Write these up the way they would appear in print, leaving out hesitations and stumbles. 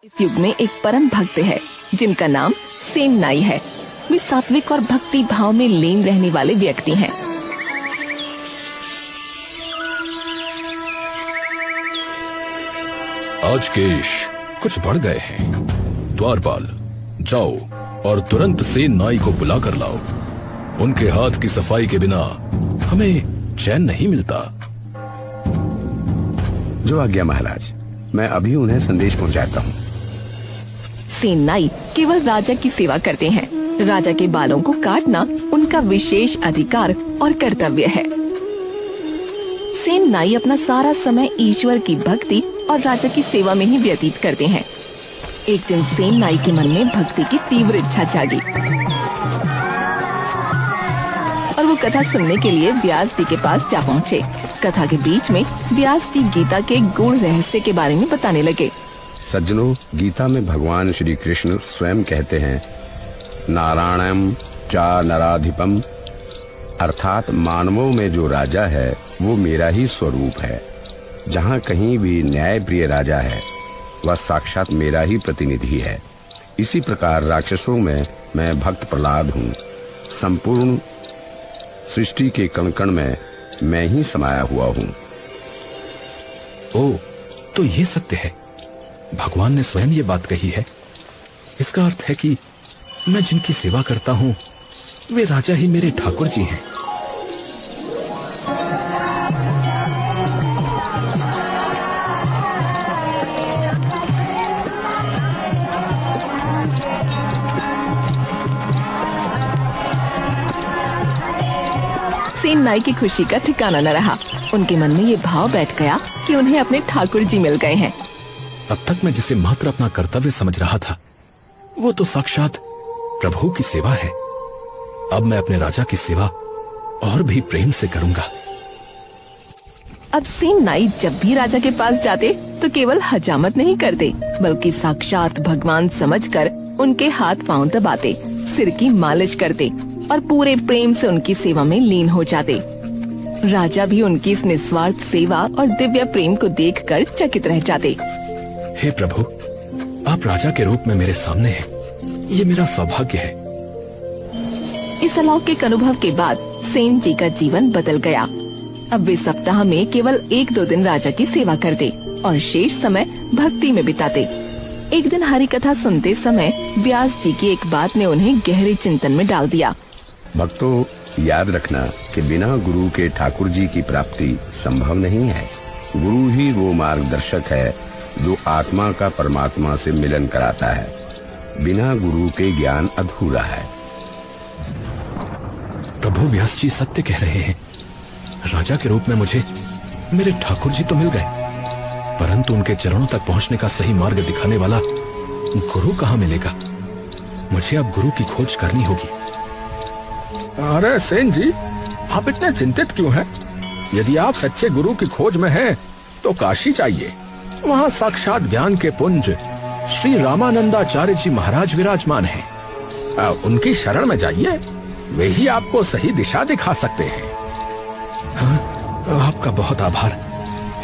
इस युग में एक परम भक्त है जिनका नाम सेन नाई है। वे सात्विक और भक्ति भाव में लीन रहने वाले व्यक्ति हैं। आज केश कुछ बढ़ गए हैं। द्वारपाल, जाओ और तुरंत सेन नाई को बुला कर लाओ। उनके हाथ की सफाई के बिना हमें चैन नहीं मिलता। जो आज्ञा महाराज, मैं अभी उन्हें संदेश पहुंचाता हूँ। सेन नाई केवल राजा की सेवा करते हैं। राजा के बालों को काटना उनका विशेष अधिकार और कर्तव्य है। सेन नाई अपना सारा समय ईश्वर की भक्ति और राजा की सेवा में ही व्यतीत करते हैं। एक दिन सेन नाई के मन में भक्ति की तीव्र इच्छा जागी और वो कथा सुनने के लिए व्यास जी के पास जा पहुँचे। कथा के बीच में व्यास जी गीता के गूढ़ रहस्य के बारे में बताने लगे। सज्जनों, गीता में भगवान श्री कृष्ण स्वयं कहते हैं, नारायणम चा नराधिपम, अर्थात मानवों में जो राजा है वो मेरा ही स्वरूप है। जहाँ कहीं भी न्याय प्रिय राजा है वह साक्षात मेरा ही प्रतिनिधि है। इसी प्रकार राक्षसों में मैं भक्त प्रहलाद हूँ। संपूर्ण सृष्टि के कण कण में मैं ही समाया हुआ हूँ। ओ, तो ये सत्य है। भगवान ने स्वयं ये बात कही है। इसका अर्थ है कि मैं जिनकी सेवा करता हूँ वे राजा ही मेरे ठाकुर जी हैं। सेन नाई की खुशी का ठिकाना न रहा। उनके मन में ये भाव बैठ गया कि उन्हें अपने ठाकुर जी मिल गए हैं। अब तक मैं जिसे मात्र अपना कर्तव्य समझ रहा था वो तो साक्षात प्रभु की सेवा है। अब मैं अपने राजा की सेवा और भी प्रेम से करूंगा। अब सेन नाई जब भी राजा के पास जाते तो केवल हजामत नहीं करते बल्कि साक्षात भगवान समझकर उनके हाथ पांव दबाते, सिर की मालिश करते और पूरे प्रेम से उनकी सेवा में लीन हो जाते। राजा भी उनकी इस निस्वार्थ सेवा और दिव्य प्रेम को देखकर चकित रह जाते। हे प्रभु, आप राजा के रूप में मेरे सामने हैं। ये मेरा सौभाग्य है। इस अलौकिक अनुभव के बाद सेन जी का जीवन बदल गया। अब वे सप्ताह में केवल 1-2 दिन राजा की सेवा करते और शेष समय भक्ति में बिताते। एक दिन हरि कथा सुनते समय व्यास जी की एक बात ने उन्हें गहरे चिंतन में डाल दिया। भक्तों, याद रखना कि बिना गुरु के ठाकुर जी की प्राप्ति संभव नहीं है। गुरु ही वो मार्गदर्शक है जो आत्मा का परमात्मा से मिलन कराता है। बिना गुरु के ज्ञान अधूरा है। प्रभु व्यास जी सत्य कह रहे हैं। राजा के रूप में मुझे मेरे ठाकुर जी तो मिल गए, परंतु उनके चरणों तक पहुंचने का सही मार्ग दिखाने वाला गुरु कहाँ मिलेगा? मुझे अब गुरु की खोज करनी होगी। अरे सेन जी, आप इतने चिंतित क्यों हैं? यदि आप सच्चे गुरु की खोज में हैं, तो काशी चाहिए। वहाँ साक्षात ज्ञान के पुंज श्री रामानंदाचार्य जी महाराज विराजमान हैं। उनकी शरण में जाइए, वे ही आपको सही दिशा दिखा सकते हैं। हाँ, आपका बहुत आभार।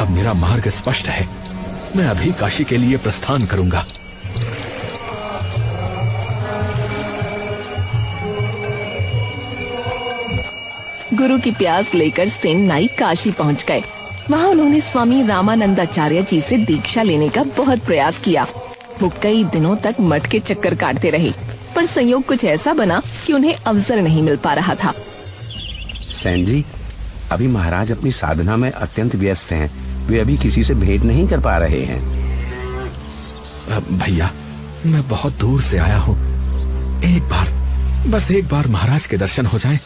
अब मेरा मार्ग स्पष्ट है। मैं अभी काशी के लिए प्रस्थान करूंगा। गुरु की प्यास लेकर सेन नाई काशी पहुंच गए। वहां उन्होंने स्वामी रामानंदाचार्य जी से दीक्षा लेने का बहुत प्रयास किया। वो कई दिनों तक मठ के चक्कर काटते रहे, पर संयोग कुछ ऐसा बना कि उन्हें अवसर नहीं मिल पा रहा था। सेन जी, अभी महाराज अपनी साधना में अत्यंत व्यस्त हैं। वे अभी किसी से भेंट नहीं कर पा रहे हैं। भैया, मैं बहुत दूर से आया हूँ। बस एक बार महाराज के दर्शन हो जाएं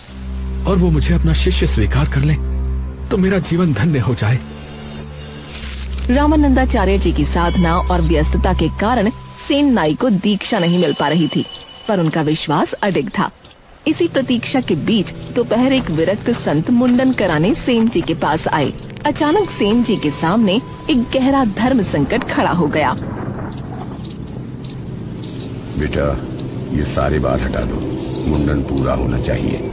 और वो मुझे अपना शिष्य स्वीकार कर ले तो मेरा जीवन धन्य हो जाए। रामानंदाचार्य जी की साधना और व्यस्तता के कारण सेन नाई को दीक्षा नहीं मिल पा रही थी, पर उनका विश्वास अडिग था। इसी प्रतीक्षा के बीच दोपहर एक विरक्त संत मुंडन कराने सेन जी के पास आए। अचानक सेन जी के सामने एक गहरा धर्म संकट खड़ा हो गया। बेटा, ये सारी बात हटा दो। मुंडन पूरा होना चाहिए।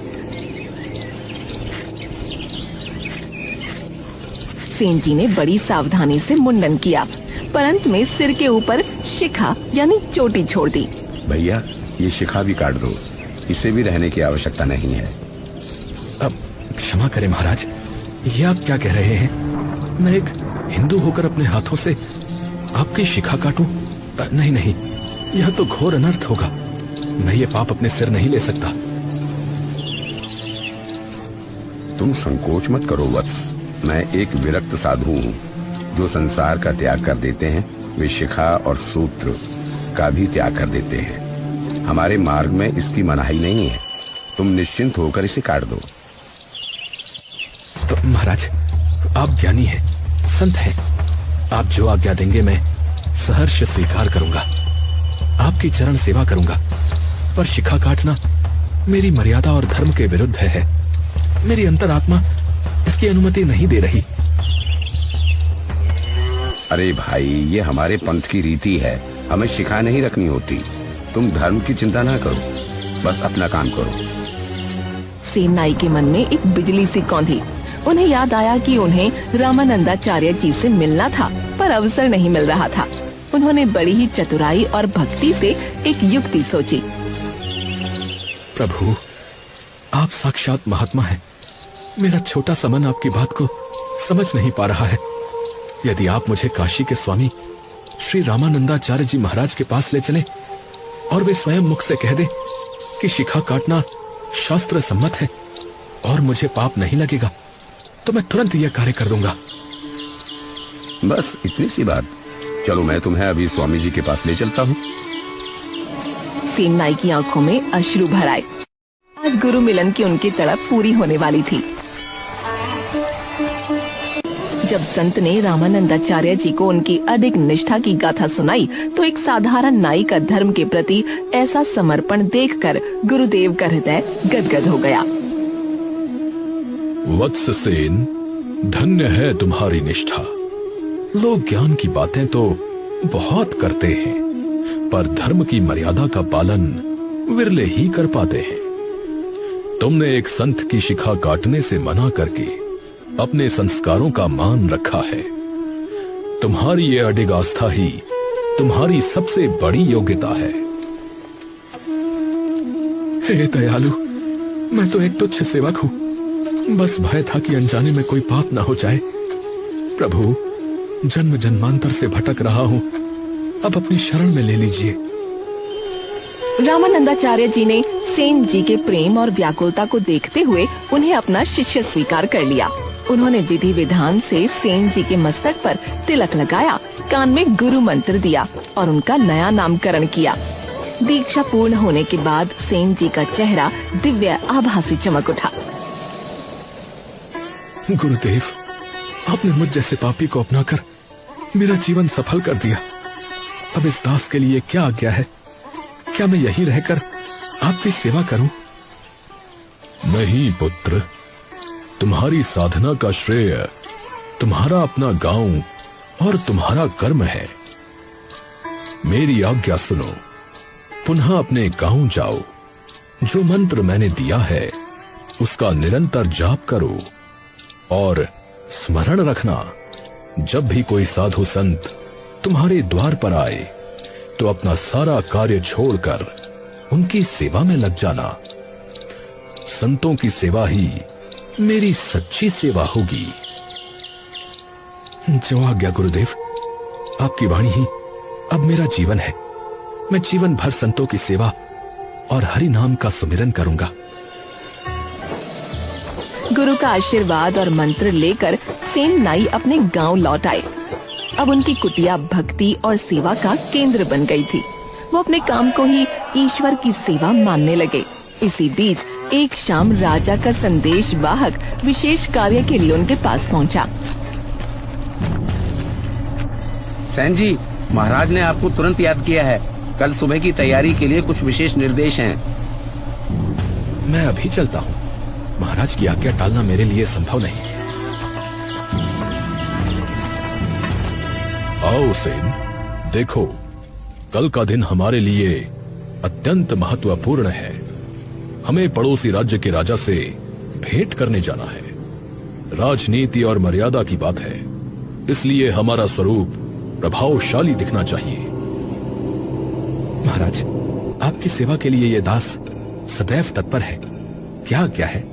सेन जी ने बड़ी सावधानी से मुंडन किया। पर अंत में सिर के ऊपर शिखा यानी चोटी छोड़ दी। भैया, ये शिखा भी काट दो, इसे भी रहने की आवश्यकता नहीं है। अब क्षमा करें महाराज, ये आप क्या कह रहे हैं? मैं एक हिंदू होकर अपने हाथों से आपकी शिखा काटूं? नहीं नहीं, यह तो घोर अनर्थ होगा। मैं ये पाप अपने सिर नहीं ले सकता। तुम संकोच मत करो वत्स, मैं एक विरक्त साधु हूँ जो संसार का त्याग कर देते हैं। वे शिखा और सूत्र का भी त्याग कर देते हैं। हमारे मार्ग में इसकी मनाही नहीं है। तुम निश्चिंत होकर इसे काट दो। तो महाराज, आप ज्ञानी हैं, संत हैं। आप जो आज्ञा देंगे मैं सहर्ष स्वीकार करूंगा। आपकी चरण सेवा करूंगा। पर शिखा काटना मेरी मर्यादा और धर्म के विरुद्ध है। मेरी अंतरात्मा इसकी अनुमति नहीं दे रही। अरे भाई, ये हमारे पंथ की रीति है। हमें शिखा नहीं रखनी होती। तुम धर्म की चिंता ना करो, बस अपना काम करो। सेन नाई के मन में एक बिजली सी कौंधी। उन्हें याद आया कि उन्हें रामानंदाचार्य जी से मिलना था, पर अवसर नहीं मिल रहा था। उन्होंने बड़ी ही चतुराई और भक्ति से एक युक्ति सोची। प्रभु, आप साक्षात महात्मा हैं। मेरा छोटा सा मन आपकी बात को समझ नहीं पा रहा है। यदि आप मुझे काशी के स्वामी श्री रामानंदाचार्य जी महाराज के पास ले चले और वे स्वयं मुख से कह दे कि शिखा काटना शास्त्र सम्मत है और मुझे पाप नहीं लगेगा, तो मैं तुरंत यह कार्य कर दूंगा। बस इतनी सी बात। चलो, मैं तुम्हें अभी स्वामी जी के पास ले चलता हूँ। सेन नाई की आंखों में अश्रु भर आए। आज गुरु मिलन की उनकी तड़प पूरी होने वाली थी। जब संत ने रामानंदाचार्य जी को उनकी अधिक निष्ठा की गाथा सुनाई, तो एक साधारण नाई का धर्म के प्रति ऐसा समर्पण देखकर गुरुदेव का हृदय गदगद हो गया। वत्स सेन, धन्य है तुम्हारी निष्ठा। लोग ज्ञान की बातें तो बहुत करते हैं, पर धर्म की मर्यादा का पालन विरले ही कर पाते हैं। तुमने एक संत की शिखा काटने से मना करके अपने संस्कारों का मान रखा है। तुम्हारी ये अडिग आस्था ही तुम्हारी सबसे बड़ी योग्यता है। हे दयालु, मैं तो एक तुच्छ सेवक हूं। बस भय था कि अनजाने में कोई पाप न हो जाए। प्रभु, जन्म जन्मांतर से भटक रहा हूं, अब अपनी शरण में ले लीजिए। रामानंदाचार्य जी ने सेन जी के प्रेम और व्याकुलता को देखते हुए उन्हें अपना शिष्य स्वीकार कर लिया। उन्होंने विधि विधान से सेन जी के मस्तक पर तिलक लगाया, कान में गुरु मंत्र दिया और उनका नया नामकरण किया। दीक्षा पूर्ण होने के बाद सेन जी का चेहरा दिव्य आभा से चमक उठा। गुरुदेव, आपने मुझ जैसे पापी को अपनाकर मेरा जीवन सफल कर दिया। अब इस दास के लिए क्या आज्ञा है? क्या मैं यहीं रहकर आपकी सेवा करूं? नहीं पुत्र, तुम्हारी साधना का श्रेय तुम्हारा अपना गांव और तुम्हारा कर्म है। मेरी आज्ञा सुनो, पुनः अपने गांव जाओ। जो मंत्र मैंने दिया है उसका निरंतर जाप करो और स्मरण रखना, जब भी कोई साधु संत तुम्हारे द्वार पर आए तो अपना सारा कार्य छोड़कर उनकी सेवा में लग जाना। संतों की सेवा ही मेरी सच्ची सेवा होगी। जो आज्ञा गुरुदेव, आपकी वाणी ही अब मेरा जीवन है। मैं जीवन भर संतों की सेवा और हरि नाम का सुमिरन करूंगा। गुरु का आशीर्वाद और मंत्र लेकर सेन नाई अपने गांव लौट आए। अब उनकी कुटिया भक्ति और सेवा का केंद्र बन गई थी। वो अपने काम को ही ईश्वर की सेवा मानने लगे। इसी बीच एक शाम राजा का संदेश वाहक विशेष कार्य के लिए उनके पास पहुंचा। सेन जी, महाराज ने आपको तुरंत याद किया है। कल सुबह की तैयारी के लिए कुछ विशेष निर्देश हैं। मैं अभी चलता हूँ। महाराज की आज्ञा टालना मेरे लिए संभव नहीं। आओ सेन, देखो, कल का दिन हमारे लिए अत्यंत महत्वपूर्ण है। हमें पड़ोसी राज्य के राजा से भेंट करने जाना है। राजनीति और मर्यादा की बात है, इसलिए हमारा स्वरूप प्रभावशाली दिखना चाहिए। महाराज, आपकी सेवा के लिए यह दास सदैव तत्पर है। क्या क्या है?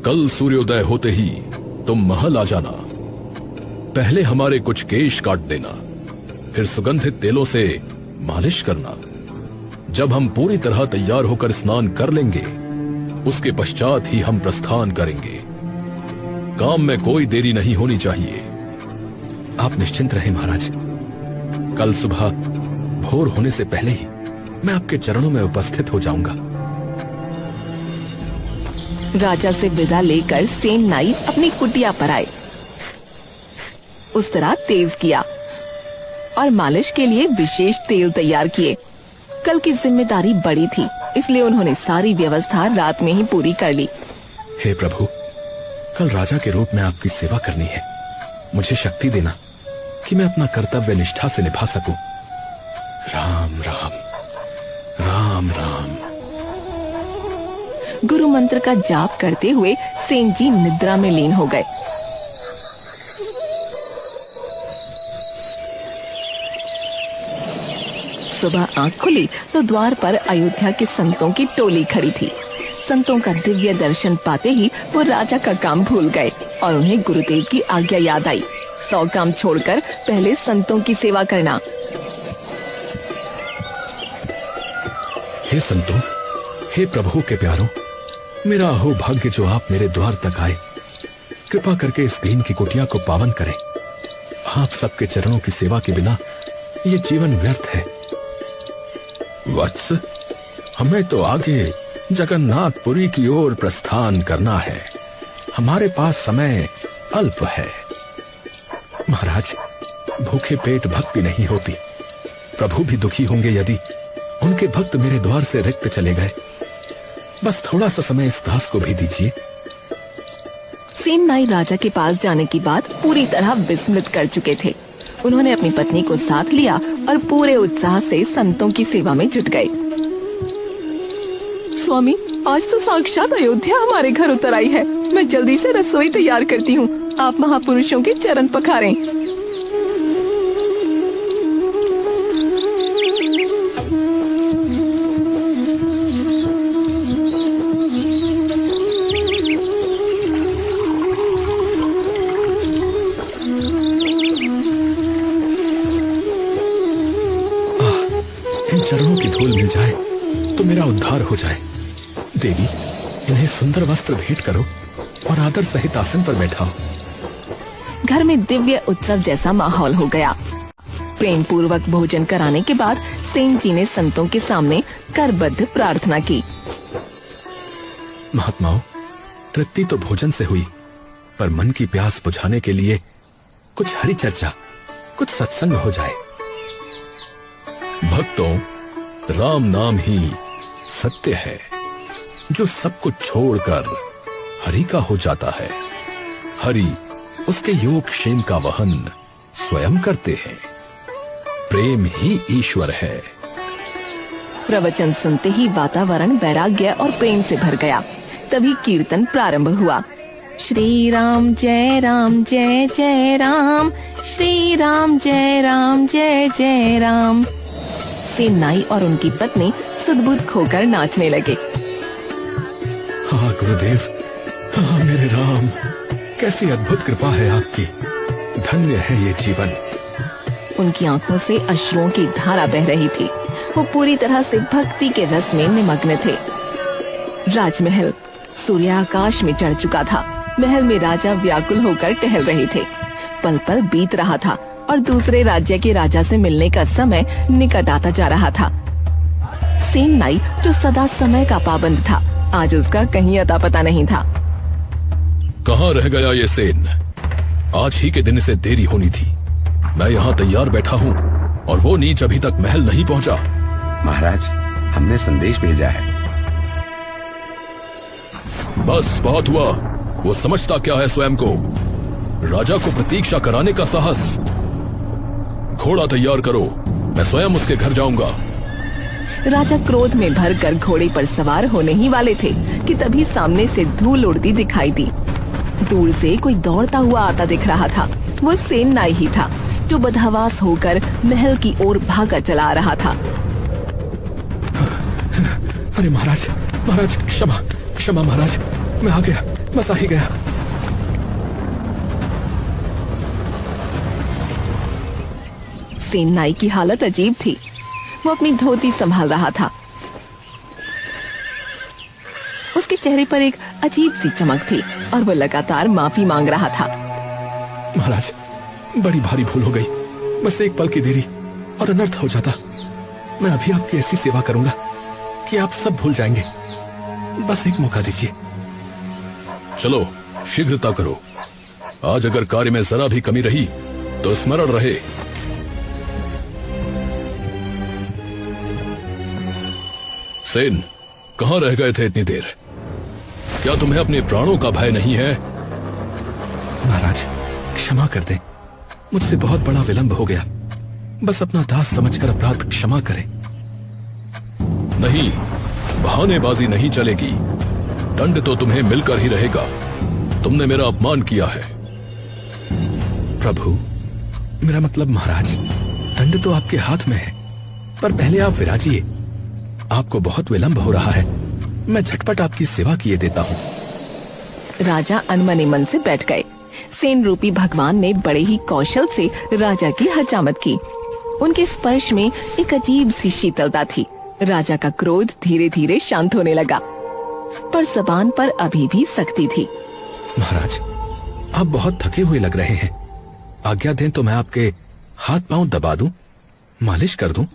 कल सूर्योदय होते ही तुम महल आ जाना। पहले हमारे कुछ केश काट देना, फिर सुगंधित तेलों से मालिश करना। जब हम पूरी तरह तैयार होकर स्नान कर लेंगे, उसके पश्चात ही हम प्रस्थान करेंगे। काम में कोई देरी नहीं होनी चाहिए। आप निश्चिंत रहें महाराज। कल सुबह भोर होने से पहले ही मैं आपके चरणों में उपस्थित हो जाऊंगा। राजा से विदा लेकर सेन नाई अपनी कुटिया पर आए। उस तरह तेज किया और मालिश के लिए विशेष तेल तैयार किए। कल की जिम्मेदारी बड़ी थी, इसलिए उन्होंने सारी व्यवस्था रात में ही पूरी कर ली। हे प्रभु, कल राजा के रूप में आपकी सेवा करनी है। मुझे शक्ति देना कि मैं अपना कर्तव्य निष्ठा से निभा सकूं। राम राम राम राम। गुरु मंत्र का जाप करते हुए सेन जी निद्रा में लीन हो गए। सुबह आंख खुली तो द्वार पर अयोध्या के संतों की टोली खड़ी थी। संतों का दिव्य दर्शन पाते ही वो राजा का काम भूल गए और उन्हें गुरुदेव की आज्ञा याद आई। 100 काम छोड़कर पहले संतों की सेवा करना। हे संतों, हे प्रभु के प्यारों, मेरा अहो भाग्य जो आप मेरे द्वार तक आए। कृपा करके इस दीन की कुटिया को पावन करें। आप सबके चरणों की सेवा के बिना ये जीवन व्यर्थ है। वत्स, हमें तो आगे जगन्नाथपुरी की ओर प्रस्थान करना है। हमारे पास समय अल्प है। महाराज, भूखे पेट भक्ति नहीं होती। प्रभु भी दुखी होंगे यदि उनके भक्त मेरे द्वार से रिक्त चले गए। बस थोड़ा सा समय इस दास को भी दीजिए। सेन नाई राजा के पास जाने की बात पूरी तरह विस्मृत कर चुके थे। उन्होंने अपनी पत्नी को साथ लिया और पूरे उत्साह से संतों की सेवा में जुट गए। स्वामी, आज तो साक्षात अयोध्या हमारे घर उतर आई है। मैं जल्दी से रसोई तैयार करती हूँ। आप महापुरुषों के चरण पखारें। चरणों की धूल मिल जाए तो मेरा उद्धार हो जाए। देवी, इन्हें सुंदर वस्त्र भेंट करो और आदर सहित आसन पर बैठाओ। घर में दिव्य उत्सव जैसा माहौल हो गया। प्रेम पूर्वक भोजन कराने के बाद सेन जी ने संतों के सामने करबद्ध प्रार्थना की। महात्माओं, तृप्ति तो भोजन से हुई, पर मन की प्यास बुझाने के लिए कुछ हरि चर्चा, कुछ सत्संग हो जाए। भक्तों, राम नाम ही सत्य है, जो सब कुछ छोड़कर हरि का हो जाता है। हरि उसके योग क्षेम का वहन स्वयं करते हैं। प्रेम ही ईश्वर है। प्रवचन सुनते ही वातावरण वैराग्य और प्रेम से भर गया। तभी कीर्तन प्रारंभ हुआ। श्री राम जय राम जय जय राम, श्री राम जय राम जय जय राम। सेन नाई और उनकी पत्नी सुध-बुध खोकर नाचने लगे। हाँ गुरुदेव, हाँ मेरे राम, कैसी अद्भुत कृपा है आपकी। धन्य है ये जीवन। उनकी आंखों से अश्रुओं की धारा बह रही थी। वो पूरी तरह से भक्ति के रस में निमग्न थे। राजमहल सूर्य आकाश में चढ़ चुका था। महल में राजा व्याकुल होकर टहल रहे थे। पल पल बीत रहा था और दूसरे राज्य के राजा से मिलने का समय निकट आता जा रहा था। सेन नाई, जो सदा समय का पाबंद था, आज उसका कहीं अता पता नहीं था। कहाँ रह गया ये सेन? आज ही के दिन इसे देरी होनी थी। मैं यहाँ तैयार बैठा हूँ और वो नीच अभी तक महल नहीं पहुँचा। महाराज, हमने संदेश भेजा है। बस बहुत हुआ। वो समझता क्या है स्वयं को? राजा को प्रतीक्षा कराने का साहस। घोड़ा तैयार करो, मैं स्वयं उसके घर जाऊंगा। राजा क्रोध में भरकर घोड़े पर सवार होने ही वाले थे कि तभी सामने से धूल उड़ती दिखाई दी। दूर से कोई दौड़ता हुआ आता दिख रहा था। वो सेन नाई ही था जो बदहवास होकर महल की ओर भागा चला आ रहा था। अरे महाराज, महाराज क्षमा क्षमा महाराज, मैं आ गया, बस आ ही गया। सेन नाई की हालत अजीब थी। वो अपनी धोती संभाल रहा था। उसके चेहरे पर एक अजीब सी चमक थी और वो लगातार माफी मांग रहा था। महाराज, बड़ी भारी भूल हो गई, बस एक पल की देरी और अनर्थ हो जाता। मैं अभी आपकी ऐसी सेवा करूंगा कि आप सब भूल जाएंगे। बस एक मौका दीजिए। चलो शीघ्रता करो। आज अगर कार्य में जरा भी कमी रही तो स्मरण रहे। सेन, कहां रह गए थे इतनी देर? क्या तुम्हें अपने प्राणों का भय नहीं है? महाराज, क्षमा कर दें, मुझसे बहुत बड़ा विलंब हो गया। बस अपना दास समझकर अपराध क्षमा करें। नहीं, बहानेबाजी नहीं चलेगी। दंड तो तुम्हें मिलकर ही रहेगा। तुमने मेरा अपमान किया है। प्रभु, मेरा मतलब महाराज, दंड तो आपके हाथ में है, पर पहले आप विराजिए। आपको बहुत विलंब हो रहा है, मैं झटपट आपकी सेवा किए देता हूँ। राजा अनमने मन से बैठ गए। सेन रूपी भगवान ने बड़े ही कौशल से राजा की हजामत की। उनके स्पर्श में एक अजीब सी शीतलता थी। राजा का क्रोध धीरे धीरे शांत होने लगा, पर जबान पर अभी भी सख्ती थी। महाराज, आप बहुत थके हुए लग रहे हैं। आज्ञा दें तो मैं आपके हाथ पांव दबा दूं, मालिश कर दूं।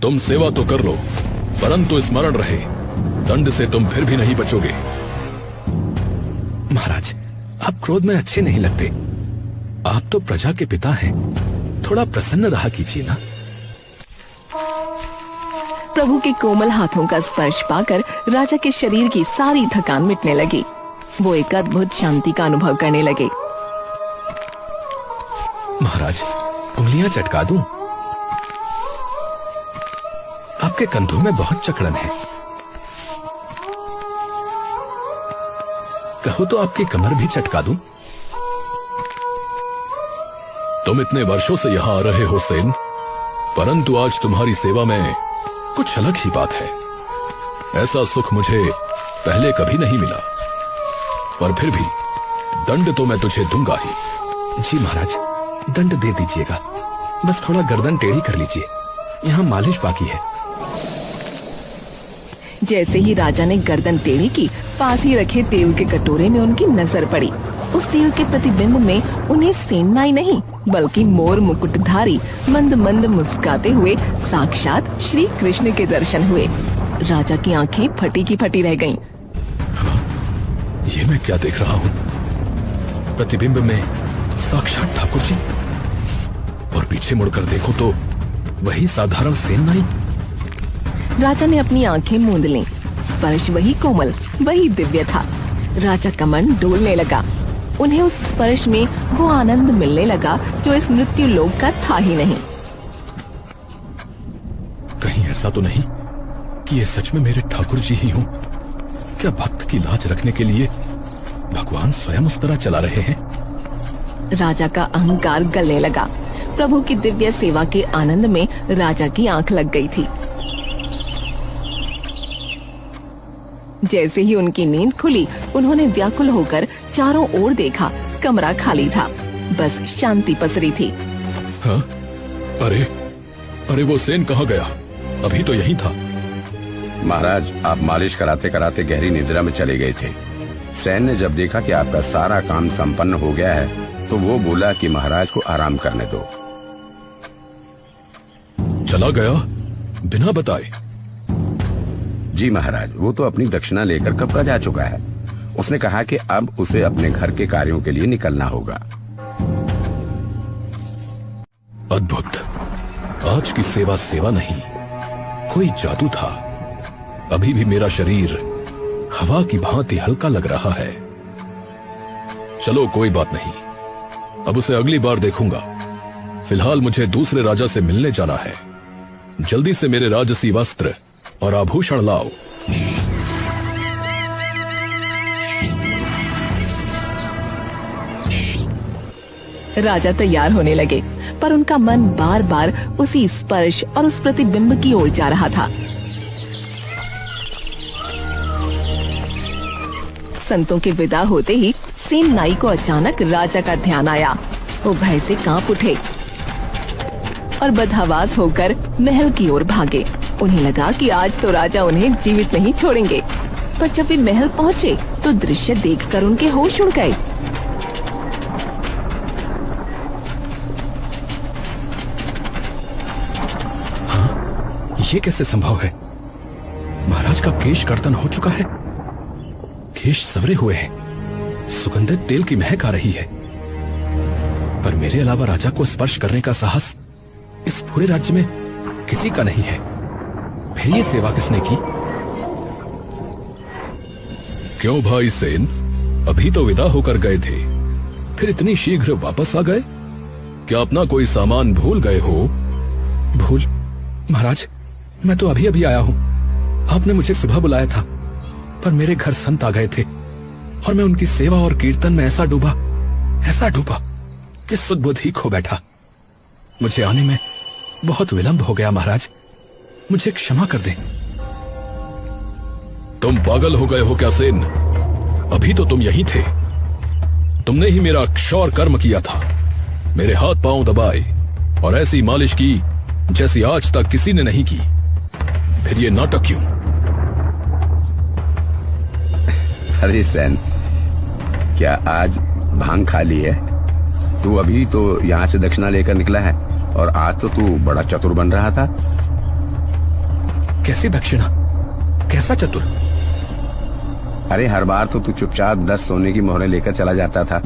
तुम सेवा तो कर लो, परंतु स्मरण रहे, दंड से तुम फिर भी नहीं बचोगे। महाराज, आप क्रोध में अच्छे नहीं लगते। आप तो प्रजा के पिता हैं, थोड़ा प्रसन्न रहा कीजिए ना। प्रभु के कोमल हाथों का स्पर्श पाकर राजा के शरीर की सारी थकान मिटने लगी। वो एक अद्भुत शांति का अनुभव करने लगे। महाराज, उंगलियां चटका दूं? आपके कंधों में बहुत जकड़न है। कहो तो आपकी कमर भी चटका दूं? तुम इतने वर्षों से यहां आ रहे हो सेन, परंतु आज तुम्हारी सेवा में कुछ अलग ही बात है। ऐसा सुख मुझे पहले कभी नहीं मिला, पर फिर भी दंड तो मैं तुझे दूंगा ही। जी महाराज, दंड दे दीजिएगा, बस थोड़ा गर्दन टेढ़ी कर लीजिए, यहाँ मालिश बाकी है। जैसे ही राजा ने गर्दन टेढ़ी की, पास ही रखे तेल के कटोरे में उनकी नजर पड़ी। उस तेल के प्रतिबिंब में उन्हें सेन नाई नहीं, बल्कि मोर मुकुटधारी मंद मंद मुस्कुराते हुए साक्षात श्री कृष्ण के दर्शन हुए। राजा की आंखें फटी की फटी रह गईं। ये मैं क्या देख रहा हूँ? प्रतिबिंब में साक्षात ठाकुर जी, और पीछे मुड़कर देखो तो वही साधारण सेन नाई। राजा ने अपनी आंखें मूंद लीं। स्पर्श वही कोमल, वही दिव्य था। राजा का मन डोलने लगा। उन्हें उस स्पर्श में वो आनंद मिलने लगा जो इस मृत्यु लोक का था ही नहीं। कहीं ऐसा तो नहीं कि ये सच में मेरे ठाकुर जी ही हों? क्या भक्त की लाज रखने के लिए भगवान स्वयं उस तरह चला रहे हैं? राजा का अहंकार गलने लगा। प्रभु की दिव्य सेवा के आनंद में राजा की आंख लग गई थी। जैसे ही उनकी नींद खुली, उन्होंने व्याकुल होकर चारों ओर देखा। कमरा खाली था, बस शांति पसरी थी। हाँ? अरे वो सेन कहाँ गया? अभी तो यहीं था। महाराज, आप मालिश कराते कराते गहरी निद्रा में चले गए थे। सेन ने जब देखा कि आपका सारा काम संपन्न हो गया है, तो वो बोला कि महाराज को आराम करने दो। चला गया बिना बताए? जी महाराज, वो तो अपनी दक्षिणा लेकर कब का जा चुका है। उसने कहा कि अब उसे अपने घर के कार्यों के लिए निकलना होगा। अद्भुत। आज की सेवा सेवा नहीं, कोई जादू था। अभी भी मेरा शरीर हवा की भांति हल्का लग रहा है। चलो कोई बात नहीं, अब उसे अगली बार देखूंगा। फिलहाल मुझे दूसरे राजा से मिलने जाना है। जल्दी से मेरे राजसी वस्त्र और आभूषण लाओ। राजा तैयार होने लगे, पर उनका मन बार बार उसी स्पर्श और उस प्रतिबिंब की ओर जा रहा था। संतों के विदा होते ही सेन नाई को अचानक राजा का ध्यान आया। वो भय से कांप उठे और बदहवास होकर महल की ओर भागे। उन्हें लगा कि आज तो राजा उन्हें जीवित नहीं छोड़ेंगे, पर जब वे महल पहुंचे तो दृश्य देखकर उनके होश उड़ गए। ये कैसे संभव है? महाराज का केश कर्तन हो चुका है, केश सवरे हुए हैं, सुगंधित तेल की महक आ रही है, पर मेरे अलावा राजा को स्पर्श करने का साहस इस पूरे राज्य में किसी का नहीं है। फिर ये सेवा किसने की? क्यों भाई सेन, अभी तो विदा होकर गए थे, फिर इतनी शीघ्र वापस आ गए? क्या अपना कोई सामान भूल गए हो? भूल? महाराज, मैं तो अभी अभी आया हूँ। आपने मुझे सुबह बुलाया था, पर मेरे घर संत आ गए थे और मैं उनकी सेवा और कीर्तन में ऐसा डूबा कि सुध-बुध ही खो बैठा। मुझे आने में बहुत विलंब हो गया महाराज, मुझे क्षमा कर दें। तुम पागल हो गए हो क्या सेन? अभी तो तुम यहीं थे, तुमने ही मेरा क्षौर कर्म किया था, मेरे हाथ पांव दबाए और ऐसी मालिश की जैसी आज तक किसी ने नहीं की। फिर ये नाटक क्यों? अरे सेन, क्या आज भांग खा ली है? तू अभी तो यहाँ से दक्षिणा लेकर निकला है और आज तो तू बड़ा चतुर बन रहा था। कैसी दक्षिणा? कैसा चतुर? अरे हर बार तो तू चुपचाप 10 सोने की मोहरें लेकर चला जाता था,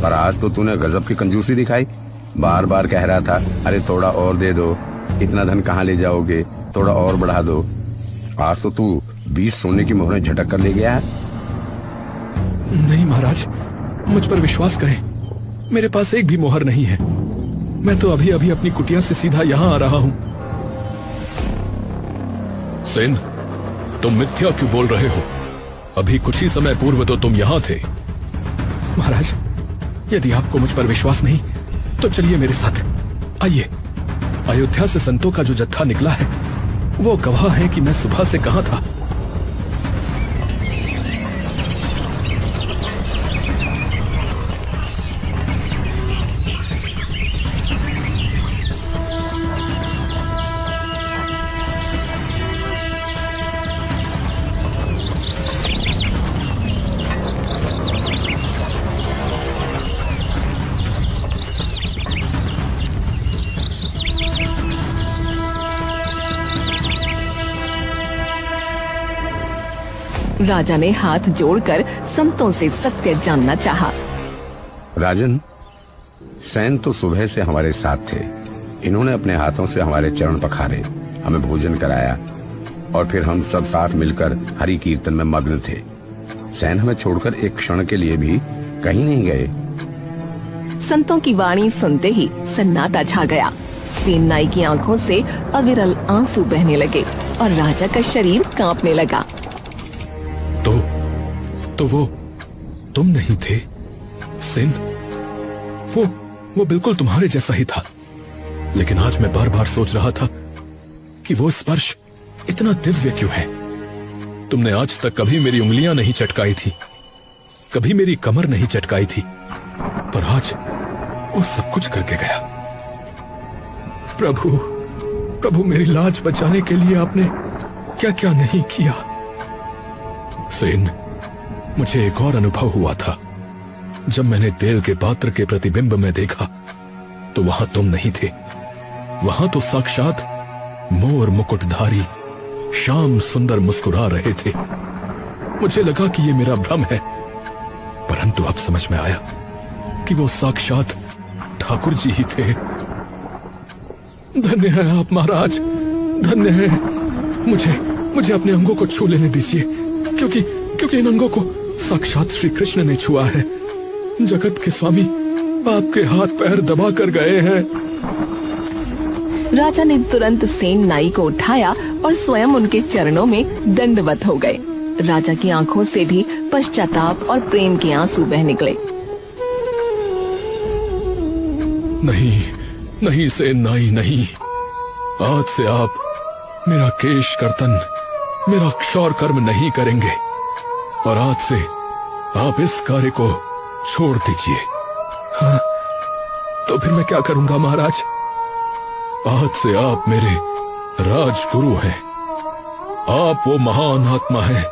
पर आज तो तूने गजब की कंजूसी दिखाई। बार बार कह रहा था, अरे थोड़ा और दे दो, इतना धन कहाँ ले जाओगे, थोड़ा और बढ़ा दो। आज तो तू 20 सोने की मोहरें झटक कर ले गया है। नहीं महाराज, मुझ पर विश्वास करें, मेरे पास एक भी मोहर नहीं है। मैं तो अभी अभी अपनी कुटिया से सीधा यहाँ आ रहा हूँ। सेन, तुम मिथ्या क्यों बोल रहे हो? अभी कुछ ही समय पूर्व तो तुम यहाँ थे। महाराज, यदि आपको मुझ पर विश्वास नहीं तो चलिए मेरे साथ, आइए। अयोध्या से संतों का जो जत्था निकला है वो गवाह है कि मैं सुबह से कहाँ था। राजा ने हाथ जोड़कर संतों से सत्य जानना चाहा। राजन, सैन तो सुबह से हमारे साथ थे। इन्होंने अपने हाथों से हमारे चरण पखारे, हमें भोजन कराया और फिर हम सब साथ मिलकर हरि कीर्तन में मग्न थे। सैन हमें छोड़कर एक क्षण के लिए भी कहीं नहीं गए। संतों की वाणी सुनते ही सन्नाटा छा गया। सेन नाई की आंखों से अविरल आंसू बहने लगे और राजा का शरीर कांपने लगा। तो वो तुम नहीं थे सेन? वो बिल्कुल तुम्हारे जैसा ही था, लेकिन आज मैं बार बार सोच रहा था कि वो स्पर्श इतना दिव्य क्यों है। तुमने आज तक कभी मेरी उंगलियां नहीं चटकाई थी, कभी मेरी कमर नहीं चटकाई थी, पर आज वो सब कुछ करके गया। प्रभु, मेरी लाज बचाने के लिए आपने क्या क्या नहीं किया। सेन, मुझे एक और अनुभव हुआ था। जब मैंने तेल के पात्र के प्रतिबिंब में देखा तो वहां तुम नहीं थे। वहां तो साक्षात मोर मुकुटधारी श्याम सुंदर मुस्कुरा रहे थे। मुझे लगा कि ये मेरा भ्रम है, परंतु अब समझ में आया कि वो साक्षात ठाकुर जी ही थे। धन्य है आप महाराज, धन्य है। मुझे अपने अंगों को छू लेने दीजिए, क्योंकि इन अंगों को साक्षात श्री कृष्ण ने छुआ है। जगत के स्वामी आपके हाथ पैर दबा कर गए हैं। राजा ने तुरंत सेन नाई को उठाया और स्वयं उनके चरणों में दंडवत हो गए। राजा की आंखों से भी पश्चाताप और प्रेम के आंसू बह निकले। नहीं नहीं सेन नाई नहीं, आज से आप मेरा केश कर्तन, मेरा क्षौर कर्म नहीं करेंगे और आज से आप इस कार्य को छोड़ दीजिए। हाँ, तो फिर मैं क्या करूंगा महाराज? आज से आप मेरे राजगुरु हैं। आप वो महान आत्मा हैं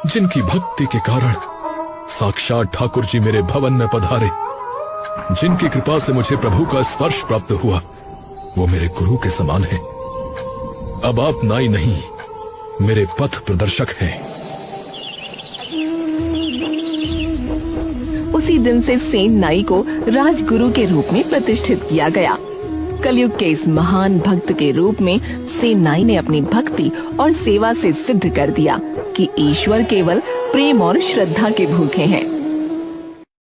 जिनकी भक्ति के कारण साक्षात ठाकुर जी मेरे भवन में पधारे, जिनकी कृपा से मुझे प्रभु का स्पर्श प्राप्त हुआ, वो मेरे गुरु के समान है। अब आप नाई नहीं, मेरे पथ प्रदर्शक हैं। उसी दिन से सेन नाई को राजगुरु के रूप में प्रतिष्ठित किया गया। कलयुग के इस महान भक्त के रूप में सेन नाई ने अपनी भक्ति और सेवा से सिद्ध कर दिया कि ईश्वर केवल प्रेम और श्रद्धा के भूखे हैं।